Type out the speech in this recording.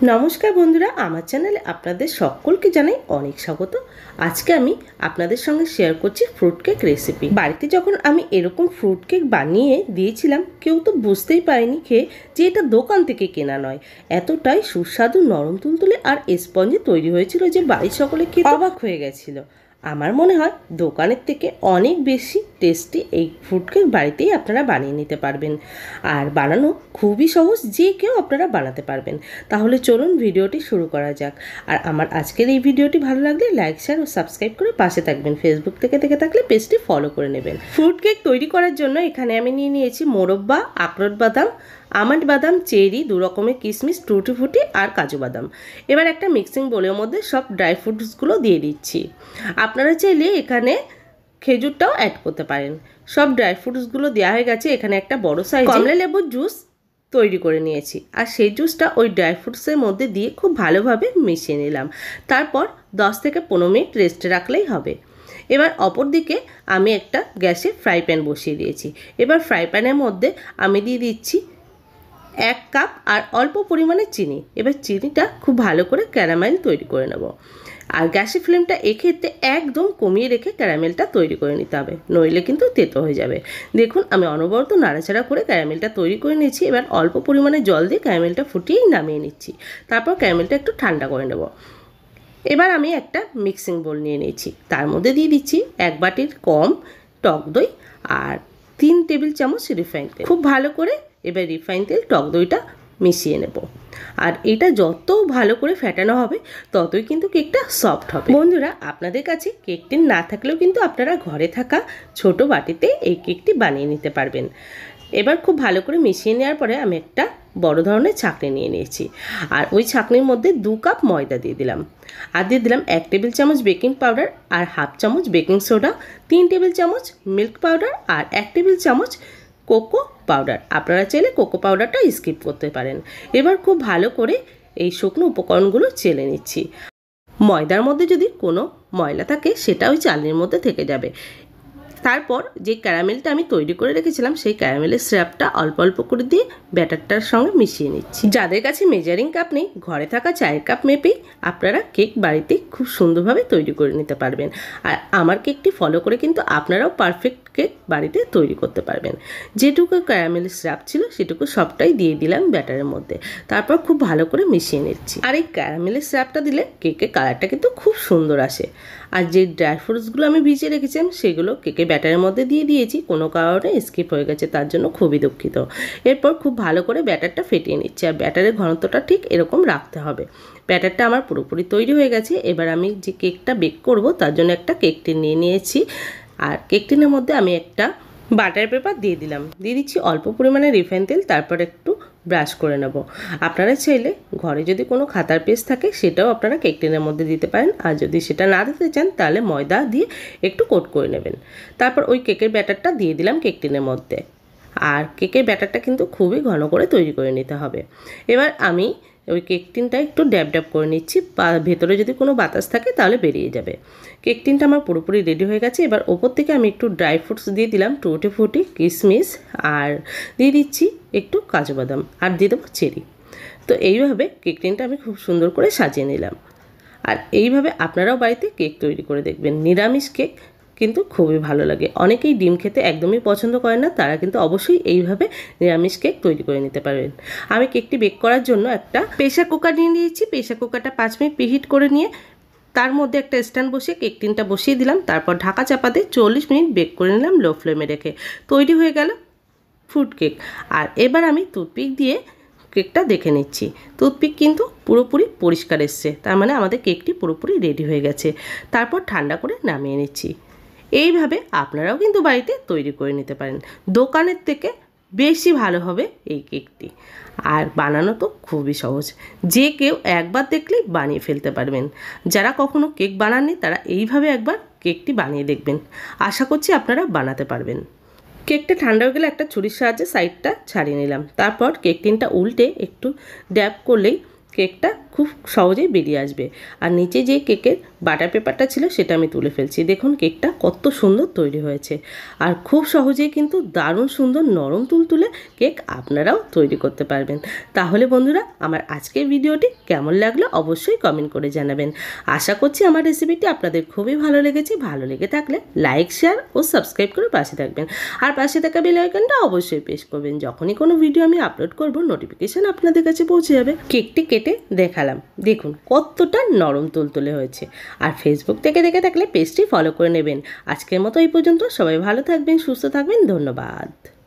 নমস্কার বন্ধুরা, আমার চ্যানেলে আপনাদের সকলকে জানাই অনেক স্বাগত। আজকে আমি আপনাদের সঙ্গে শেয়ার করছি ফ্রুট কেক রেসিপি। বাড়িতে যখন আমি এরকম ফ্রুট কেক বানিয়ে দিয়েছিলাম, কেউ তো বুঝতেই পারেনি খেয়ে যে এটা দোকান থেকে কেনা নয়। এতটাই সুস্বাদু, নরম তুলতুলে আর স্পঞ্জে তৈরি হয়েছিল যে বাড়ির সকলে খেয়ে অবাক হয়ে গেছিল। আমার মনে হয় দোকানের থেকে অনেক বেশি টেস্টি এই ফ্রুট কেক বাড়িতেই আপনারা বানিয়ে নিতে পারবেন। আর বানানো খুবই সহজ, যে কেউ আপনারা বানাতে পারবেন। তাহলে চলুন ভিডিওটি শুরু করা যাক। আর আমার আজকের এই ভিডিওটি ভালো লাগলে লাইক, শেয়ার ও সাবস্ক্রাইব করে পাশে থাকবেন। ফেসবুক থেকে দেখে থাকলে পেজটি ফলো করে নেবেন। ফ্রুট কেক তৈরি করার জন্য এখানে আমি নিয়ে নিয়েছি মোরব্বা, আখরোট বাদাম, আমন্ড বাদাম, চেরি, দু রকমের কিশমিশ, টুটি ফুটি আর কাজু বাদাম। এবার একটা মিক্সিং বোলের মধ্যে সব ড্রাই ফ্রুটসগুলো দিয়ে দিচ্ছি। আপনারা চাইলে এখানে খেজুরটাও অ্যাড করতে পারেন। সব ড্রাই ফ্রুটসগুলো দেওয়া হয়ে গেছে। এখানে একটা বড় সাইজ কমলা লেবুর জুস তৈরি করে নিয়েছি, আর সেই জুসটা ওই ড্রাই ফ্রুটসের মধ্যে দিয়ে খুব ভালোভাবে মিশিয়ে নিলাম। তারপর 10 থেকে 15 মিনিট রেস্টে রাখলেই হবে। এবার অপর দিকে আমি একটা গ্যাসে ফ্রাই প্যান বসিয়ে দিয়েছি। এবার ফ্রাই প্যানের মধ্যে আমি দিয়ে দিচ্ছি 1 কাপ আর অল্প পরিমাণে চিনি। এবার চিনিটা খুব ভালো করে ক্যারামেল তৈরি করে নেব। আর গ্যাসের ফ্লেমটা এক্ষেত্রে একদম কমিয়ে রেখে ক্যারামেলটা তৈরি করে নিতে হবে, নইলে কিন্তু তেতো হয়ে যাবে। দেখুন, আমি অনবরত নাড়াচাড়া করে ক্যারামেলটা তৈরি করে নিয়েছি। এবার অল্প পরিমাণে জল দিয়ে ক্যারামেলটা ফুটিয়েই নামিয়ে নিচ্ছি। তারপর ক্যারামেলটা একটু ঠান্ডা করে নেব। এবার আমি একটা মিক্সিং বোল নিয়ে নিয়েছি। তার মধ্যে দিয়ে দিচ্ছি 1 বাটির কম টক দই আর 3 টেবিল চামচ রিফাইন তেল। খুব ভালো করে এবার রিফাইন তেল টক দইটা মিশিয়ে নেব। আর এটা যত ভালো করে ফেটানো হবে ততই কিন্তু কেকটা সফট হবে। বন্ধুরা, আপনাদের কাছে কেক টিন না থাকলেও কিন্তু আপনারা ঘরে থাকা ছোট বাটিতে এই কেকটি বানিয়ে নিতে পারবেন। এবার খুব ভালো করে মিশিয়ে নেওয়ার পরে আমি একটা বড় ধরনের ছাঁকনি নিয়ে নিয়েছি। আর ওই ছাঁকনির মধ্যে 2 কাপ ময়দা দিয়ে দিলাম। আর দিয়ে দিলাম 1 টেবিল চামচ বেকিং পাউডার আর হাফ চামচ বেকিং সোডা, 3 টেবিল চামচ মিল্ক পাউডার আর 1 টেবিল চামচ কোকো পাউডার। আপনারা চাইলে কোকো পাউডারটা স্কিপ করতে পারেন। এবার খুব ভালো করে এই শুকনো উপকরণগুলো চেলে নিচ্ছি। ময়দার মধ্যে যদি কোনো ময়লা থাকে সেটা ওই চালনির মধ্যে থেকে যাবে। তারপর যে ক্যারামেলটা আমি তৈরি করে রেখেছিলাম সেই ক্যারামেলের সিরাপটা অল্প অল্প করে দিয়ে ব্যাটারটার সঙ্গে মিশিয়ে নিচ্ছি। যাদের কাছে মেজারিং কাপ নেই, ঘরে থাকা চায়ের কাপ মেপেই আপনারা কেক বাড়িতে খুব সুন্দরভাবে তৈরি করে নিতে পারবেন। আর আমার কেকটি ফলো করে কিন্তু আপনারাও পারফেক্ট কেক বাড়িতে তৈরি করতে পারবেন। যেটুকু ক্যারামেলের সিরাপ ছিল সেটুকু সবটাই দিয়ে দিলাম ব্যাটারের মধ্যে। তারপর খুব ভালো করে মিশিয়ে নিচ্ছি। আর এই ক্যারামেলের সিরাপটা দিলে কেকের কালারটা কিন্তু খুব সুন্দর আসে। আর যে ড্রাই ফ্রুটসগুলো আমি ভিজিয়ে রেখেছিলাম সেগুলো কেকের ব্যাটারের মধ্যে দিয়ে দিয়েছি। কোনো কারণে স্কিপ হয়ে গেছে, তার জন্য খুবই দুঃখিত। এরপর খুব ভালো করে ব্যাটারটা ফেটিয়ে নিচ্ছি। আর ব্যাটারের ঘনত্বটা ঠিক এরকম রাখতে হবে। ব্যাটারটা আমার পুরোপুরি তৈরি হয়ে গেছে। এবার আমি যে কেকটা বেক করব তার জন্য একটা কেক টিন নিয়ে নিয়েছি। আর কেক টিনের মধ্যে আমি একটা বাটার পেপার দিয়ে দিলাম। দিয়ে দিচ্ছি অল্প পরিমাণে রিফাইন তেল। তারপর একটু ব্রাশ করে নেব। আপনারা চাইলে ঘরে যদি কোনো খাতার পেস্ট থাকে সেটাও আপনারা কেক টিনের মধ্যে দিতে পারেন। আর যদি সেটা না দিতে চান তাহলে ময়দা দিয়ে একটু কোট করে নেবেন। তারপর ওই কেকের ব্যাটারটা দিয়ে দিলাম কেক টিনের মধ্যে। আর কেকের ব্যাটারটা কিন্তু খুবই ঘন করে তৈরি করে নিতে হবে। এবার আমি ওই কেক টিনটা একটু ড্যাব ড্যাব করে নিচ্ছি। ভেতরে যদি কোনো বাতাস থাকে তাহলে বেরিয়ে যাবে। কেক টিনটা আমার পুরোপুরি রেডি হয়ে গেছে। এবার ওপর থেকে আমি একটু ড্রাই ফ্রুটস দিয়ে দিলাম, টুটি ফুটি, কিশমিশ, আর দিয়ে দিচ্ছি একটু কাজু বাদাম, আর দিয়ে দেবো চেরি। তো এইভাবে কেক টিনটা আমি খুব সুন্দর করে সাজিয়ে নিলাম। আর এইভাবে আপনারাও বাড়িতে কেক তৈরি করে দেখবেন। নিরামিষ কেক কিন্তু খুবই ভালো লাগে। অনেকেই ডিম খেতে একদমই পছন্দ করে না, তারা কিন্তু অবশ্যই এইভাবে নিরামিষ কেক তৈরি করে নিতে পারবেন। আমি কেকটি বেক করার জন্য একটা প্রেসার কুকার নিয়ে নিয়েছি। প্রেসার কুকারটা 5 মিনিট প্রিহিট করে নিয়ে তার মধ্যে একটা স্ট্যান্ড বসিয়ে কেক টিনটা বসিয়ে দিলাম। তারপর ঢাকা চাপা দিয়ে 40 মিনিট বেক করে নিলাম লো ফ্লেমে রেখে। তৈরি হয়ে গেল ফ্রুট কেক। আর এবার আমি টুথপিক দিয়ে কেকটা দেখে নিচ্ছি। টুথপিক কিন্তু পুরোপুরি পরিষ্কার এসছে, তার মানে আমাদের কেকটি পুরোপুরি রেডি হয়ে গেছে। তারপর ঠান্ডা করে নামিয়ে নিচ্ছি। এইভাবে আপনারাও কিন্তু বাড়িতে তৈরি করে নিতে পারেন। দোকানের থেকে বেশি ভালো হবে এই কেকটি। আর বানানো তো খুবই সহজ, যে কেউ একবার দেখলেই বানিয়ে ফেলতে পারবেন। যারা কখনো কেক বানাননি তারা এইভাবে একবার কেকটি বানিয়ে দেখবেন। আশা করছি আপনারা বানাতে পারবেন। কেকটা ঠান্ডা হয়ে গেলে একটা ছুরির সাহায্যে সাইডটা ছাড়িয়ে নিলাম। তারপর কেক টিনটা উল্টে একটু ড্যাব করলেই কেকটা খুব সহজেই বেরিয়ে আসবে। আর নিচে যে কেকের বাটার পেপারটা ছিল সেটা আমি তুলে ফেলছি। দেখুন কেকটা কত সুন্দর তৈরি হয়েছে। আর খুব সহজেই কিন্তু দারুণ সুন্দর নরম তুলতুলে কেক আপনারাও তৈরি করতে পারবেন। তাহলে বন্ধুরা, আমার আজকের ভিডিওটি কেমন লাগলো অবশ্যই কমেন্ট করে জানাবেন। আশা করছি আমার রেসিপিটি আপনাদের খুবই ভালো লেগেছে। ভালো লেগে থাকলে লাইক, শেয়ার ও সাবস্ক্রাইব করে পাশে থাকবেন। আর পাশে থাকা বেল আইকনটা অবশ্যই প্রেস করবেন। যখনই কোনো ভিডিও আমি আপলোড করব নোটিফিকেশন আপনাদের কাছে পৌঁছে যাবে। কেকটি কেটে দেখালাম, দেখুন কতটা নরম তুলতুলে হয়েছে। আর ফেসবুক থেকে দেখে থাকলে পেজটি ফলো করে নেবেন। আজকের মতো এই পর্যন্ত। সবাই ভালো থাকবেন, সুস্থ থাকবেন। ধন্যবাদ।